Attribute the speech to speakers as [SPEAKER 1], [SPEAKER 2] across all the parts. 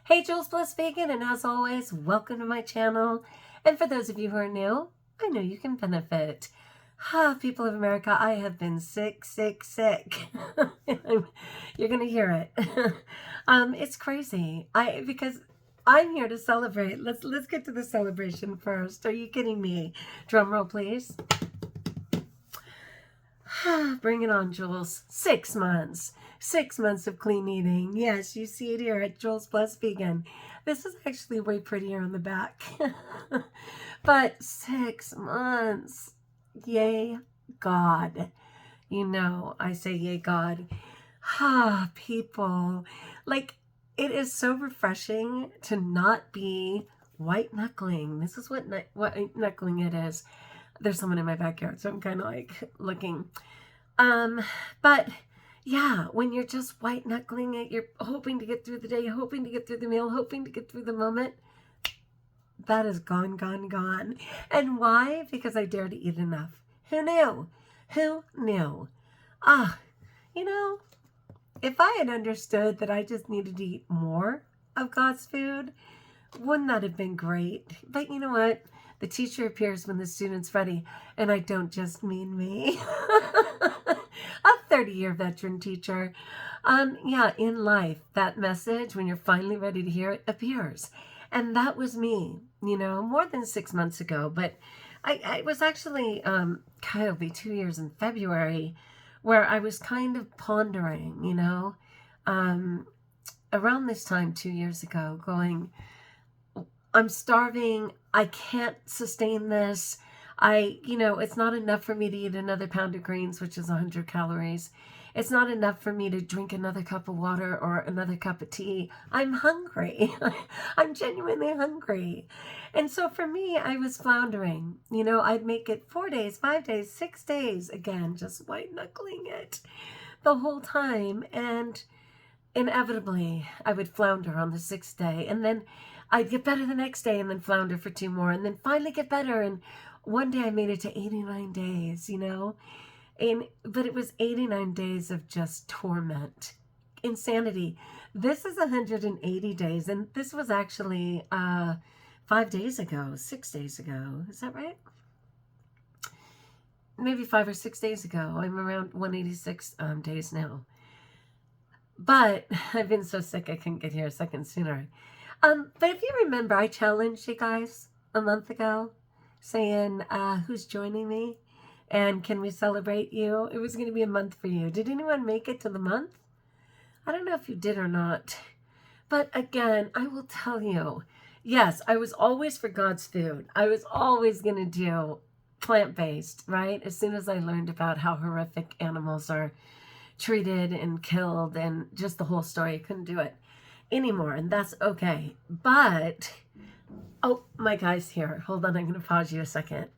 [SPEAKER 1] Hey, Jules Bliss Vegan, and as always, welcome to my channel. And for those of you who are new, I know you can benefit. People of America, I have been sick. You're gonna hear it. It's crazy. Because I'm here to celebrate. Let's get to the celebration first. Are you kidding me? Drum roll, please. Bring it on, Jules. 6 months. 6 months of clean eating. Yes, you see it here at Jules Plus Vegan. This is actually way prettier on the back. But 6 months. Yay, God. You know, I say yay, God. People. Like, it is so refreshing to not be white knuckling. This is what knuckling it is. There's someone in my backyard, so I'm kind of like looking. But yeah, when you're just white knuckling it, you're hoping to get through the day, hoping to get through the meal, hoping to get through the moment. That is gone. And why? Because I dare to eat enough. Who knew? You know, if I had understood that I just needed to eat more of God's food, wouldn't that have been great? But you know what? The teacher appears when the student's ready, and I don't just mean me. A 30-year veteran teacher. In life, that message, when you're finally ready to hear it, appears. And that was me, more than 6 months ago. But I was actually, it'll be 2 years in February, where I was kind of pondering, around this time 2 years ago, going, I'm starving. I can't sustain this. It's not enough for me to eat another pound of greens, which is 100 calories. It's not enough for me to drink another cup of water or another cup of tea. I'm hungry. I'm genuinely hungry. And so for me, I was floundering. I'd make it 4 days, 5 days, 6 days, again, just white knuckling it the whole time. And inevitably, I would flounder on the 6th day. And then I'd get better the next day and then flounder for 2 more and then finally get better. And one day I made it to 89 days, but it was 89 days of just torment, insanity. This is 180 days. And this was actually 5 days ago, 6 days ago. Is that right? Maybe 5 or 6 days ago. I'm around 186 days now. But I've been so sick I couldn't get here a second sooner. But if you remember, I challenged you guys a month ago saying, who's joining me? And can we celebrate you? It was going to be a month for you. Did anyone make it to the month? I don't know if you did or not. But again, I will tell you, yes, I was always for God's food. I was always going to do plant-based, right? As soon as I learned about how horrific animals are treated and killed and just the whole story, I couldn't do it anymore, and that's okay. But oh, my guy's here. Hold on, I'm gonna pause you a second.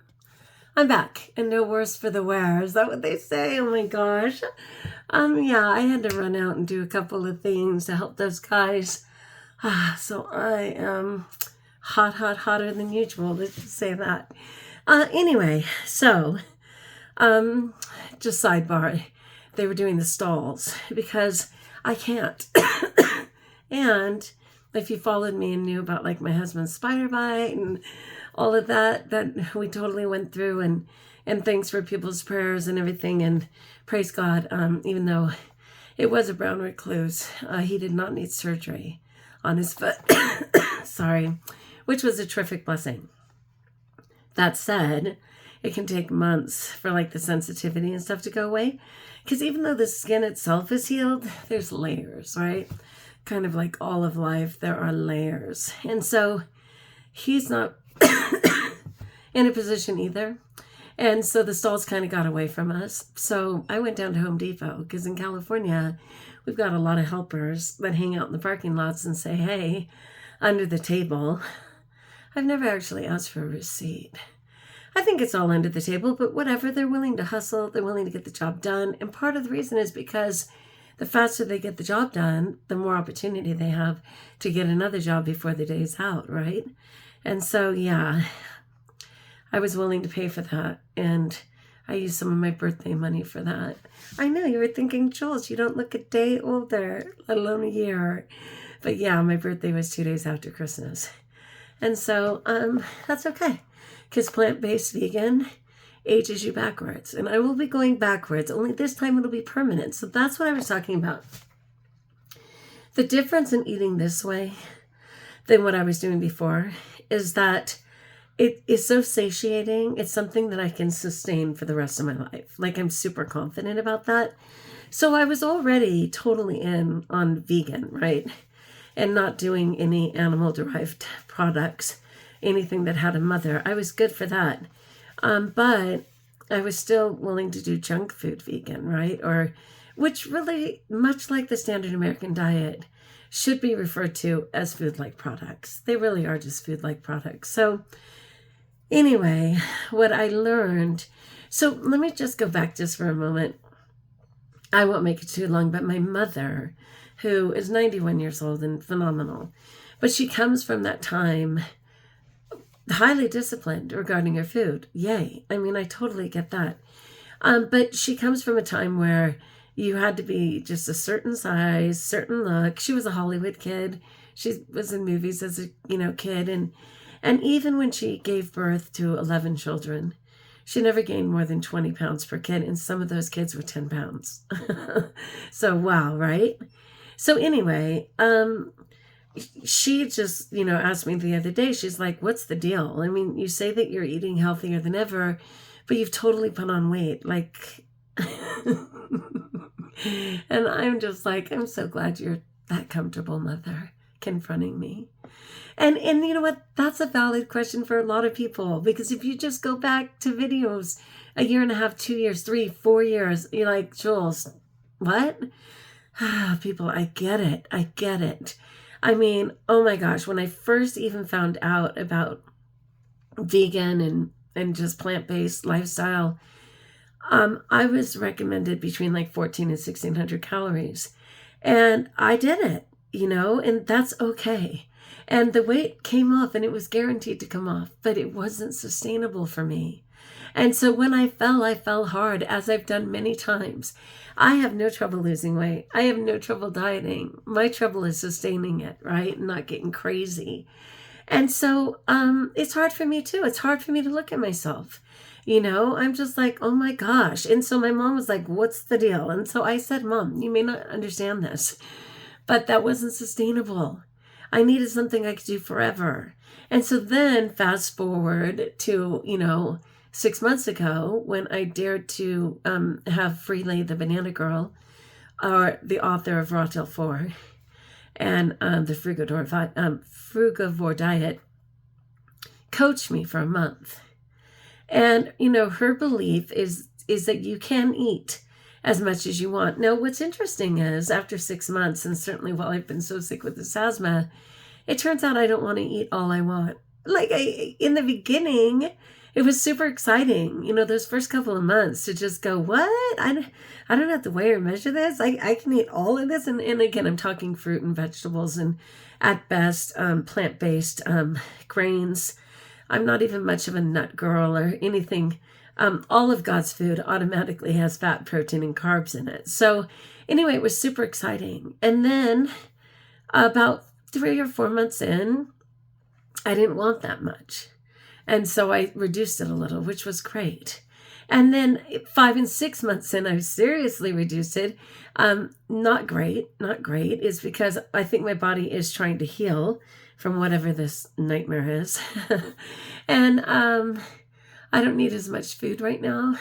[SPEAKER 1] I'm back, and no worse for the wear. Is that what they say? Oh my gosh. I had to run out and do a couple of things to help those guys. So I am hotter than usual. Let's just say that. Anyway, so just sidebar. They were doing the stalls because I can't. And if you followed me and knew about like my husband's spider bite and all of that we totally went through, and thanks for people's prayers and everything, and praise God, even though it was a brown recluse, he did not need surgery on his foot. Sorry, which was a terrific blessing. That said, it can take months for like the sensitivity and stuff to go away, because even though the skin itself is healed, there's layers, right? Kind of like all of life, there are layers. And so he's not in a position either. And so the stalls kind of got away from us. So I went down to Home Depot, because in California, we've got a lot of helpers that hang out in the parking lots and say, hey, under the table. I've never actually asked for a receipt. I think it's all under the table, but whatever. They're willing to hustle. They're willing to get the job done. And part of the reason is because the faster they get the job done, the more opportunity they have to get another job before the day's out, right? And so, yeah, I was willing to pay for that. And I used some of my birthday money for that. I know you were thinking, Jules, you don't look a day older, let alone a year. But yeah, my birthday was 2 days after Christmas. And so that's okay, because plant-based vegan ages you backwards. And I will be going backwards, only this time it'll be permanent. So that's what I was talking about. The difference in eating this way than what I was doing before is that it is so satiating. It's something that I can sustain for the rest of my life. Like, I'm super confident about that. So I was already totally in on vegan, right? And not doing any animal-derived products, anything that had a mother. I was good for that. But I was still willing to do junk food vegan, right? Or, which really, much like the standard American diet, should be referred to as food-like products. They really are just food-like products. So anyway, what I learned, so let me just go back just for a moment. I won't make it too long, but my mother, who is 91 years old and phenomenal, but she comes from that time highly disciplined regarding her food. Yay. I mean, I totally get that. But she comes from a time where you had to be just a certain size, certain look. She was a Hollywood kid. She was in movies as a kid. And even when she gave birth to 11 children, she never gained more than 20 pounds per kid. And some of those kids were 10 pounds. So, wow, right? So anyway, she just, asked me the other day, she's like, what's the deal? I mean, you say that you're eating healthier than ever, but you've totally put on weight. Like, and I'm just like, I'm so glad you're that comfortable, Mother, confronting me. And you know what? That's a valid question for a lot of people, because if you just go back to videos a year and a half, 2 years, 3, 4 years, you're like, Jules, what? People, I get it. I get it. I mean, oh my gosh, when I first even found out about vegan and just plant-based lifestyle, I was recommended between like 14 and 1600 calories. And I did it, and that's okay. And the weight came off, and it was guaranteed to come off, but it wasn't sustainable for me. And so when I fell hard, as I've done many times. I have no trouble losing weight. I have no trouble dieting. My trouble is sustaining it, right? Not getting crazy. And so it's hard for me too. It's hard for me to look at myself. I'm just like, oh my gosh. And so my mom was like, what's the deal? And so I said, Mom, you may not understand this, but that wasn't sustainable. I needed something I could do forever. And so then fast forward to, 6 months ago, when I dared to have Freelay, the banana girl, or the author of Raw Till 4, and the frugivore diet, coach me for a month. And, her belief is that you can eat as much as you want. Now, what's interesting is after 6 months, and certainly while I've been so sick with this asthma, it turns out I don't want to eat all I want. Like in the beginning, it was super exciting, those first couple of months to just go, what? I don't have to weigh or measure this. I can eat all of this. And again, I'm talking fruit and vegetables and at best plant-based grains. I'm not even much of a nut girl or anything. All of God's food automatically has fat, protein, and carbs in it. So anyway, it was super exciting. And then about 3 or 4 months in, I didn't want that much. And so I reduced it a little, which was great. And then 5 and 6 months in, I seriously reduced it. Not great, is because I think my body is trying to heal from whatever this nightmare is. And I don't need as much food right now.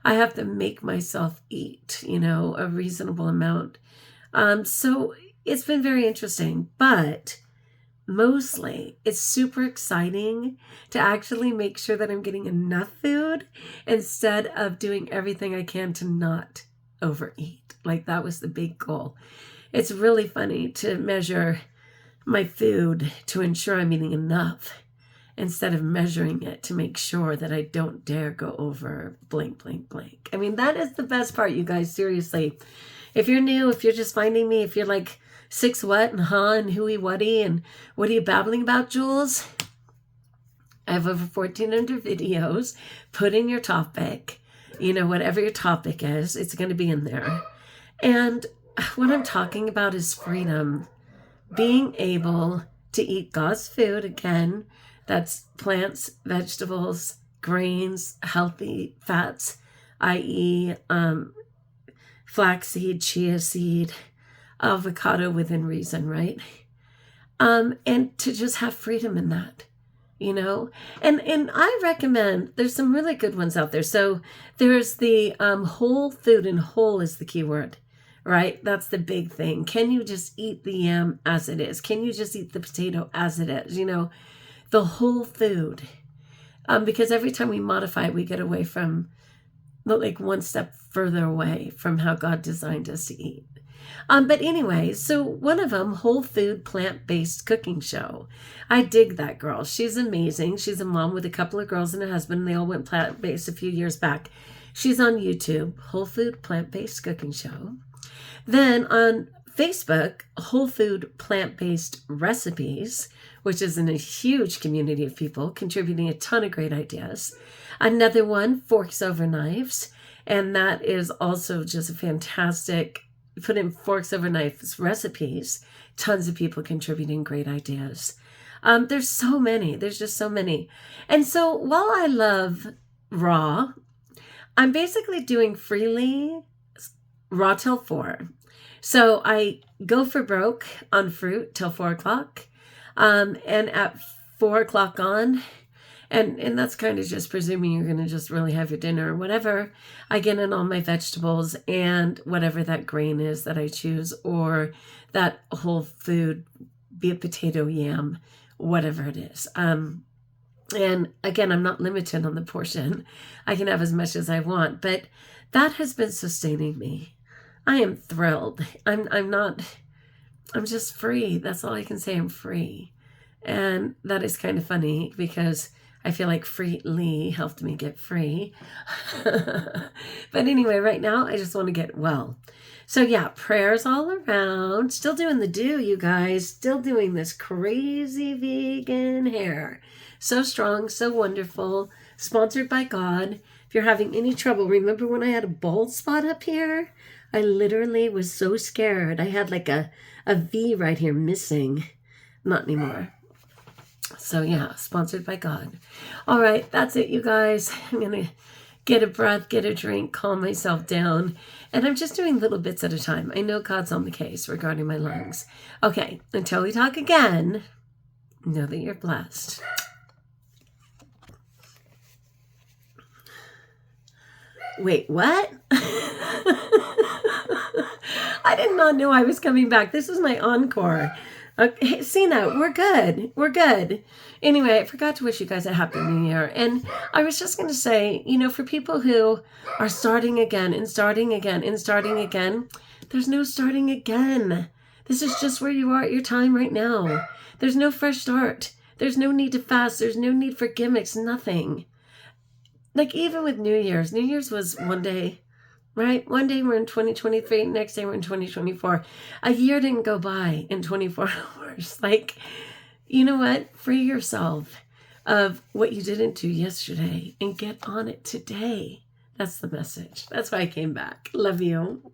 [SPEAKER 1] I have to make myself eat, a reasonable amount. So it's been very interesting, but mostly it's super exciting to actually make sure that I'm getting enough food instead of doing everything I can to not overeat. Like, that was the big goal. It's really funny to measure my food to ensure I'm eating enough instead of measuring it to make sure that I don't dare go over blank, blank, blank. I mean, that is the best part, you guys, seriously. If you're new, if you're just finding me, if you're like, 6 what and huh and whoey whatty and what are you babbling about, Jules? I have over 1,400 videos. Put in your topic, whatever your topic is, it's going to be in there. And what I'm talking about is freedom. being able to eat God's food again, that's plants, vegetables, grains, healthy fats, i.e., flaxseed, chia seed, avocado within reason, right? And to just have freedom in that, you know? And I recommend, there's some really good ones out there. So there's the whole food, and whole is the key word, right? That's the big thing. Can you just eat the yam as it is? Can you just eat the potato as it is? You know, the whole food. Because every time we modify it, we get away from, like, one step further away from how God designed us to eat. But anyway, so one of them, whole food, plant-based cooking show. I dig that girl. She's amazing. She's a mom with a couple of girls and a husband. They all went plant-based a few years back. She's on YouTube, whole food, plant-based cooking show. Then on Facebook, whole food, plant-based recipes, which is in a huge community of people contributing a ton of great ideas. Another one, forks over knives. And that is also just a fantastic, put in forks over knives recipes, tons of people contributing great ideas. There's so many, there's just so many. And so while I love raw, I'm basically doing freely raw till 4. So I go for broke on fruit till 4 o'clock. And at 4 o'clock on, and that's kind of just presuming you're going to just really have your dinner or whatever. I get in all my vegetables and whatever that grain is that I choose, or that whole food, be it potato, yam, whatever it is. And again, I'm not limited on the portion. I can have as much as I want, but that has been sustaining me. I am thrilled. I'm just free. That's all I can say. I'm free. And that is kind of funny because I feel like freely helped me get free. But anyway, right now, I just want to get well. So yeah, prayers all around. Still doing the do, you guys. Still doing this crazy vegan hair. So strong, so wonderful. Sponsored by God. If you're having any trouble, remember when I had a bald spot up here? I literally was so scared. I had like a V right here missing. Not anymore. So yeah, sponsored by God. All right, that's it, you guys. I'm going to get a breath, get a drink, calm myself down. And I'm just doing little bits at a time. I know God's on the case regarding my lungs. Okay, until we talk again, know that you're blessed. Wait, what? I did not know I was coming back. This is my encore. Okay, Sina, we're good. We're good. Anyway, I forgot to wish you guys a happy new year. And I was just going to say, you know, for people who are starting again and starting again and starting again, there's no starting again. This is just where you are at your time right now. There's no fresh start. There's no need to fast. There's no need for gimmicks, nothing. Like even with New Year's was one day, right? One day we're in 2023, next day we're in 2024. A year didn't go by in 24 hours. Like, you know what? Free yourself of what you didn't do yesterday and get on it today. That's the message. That's why I came back. Love you.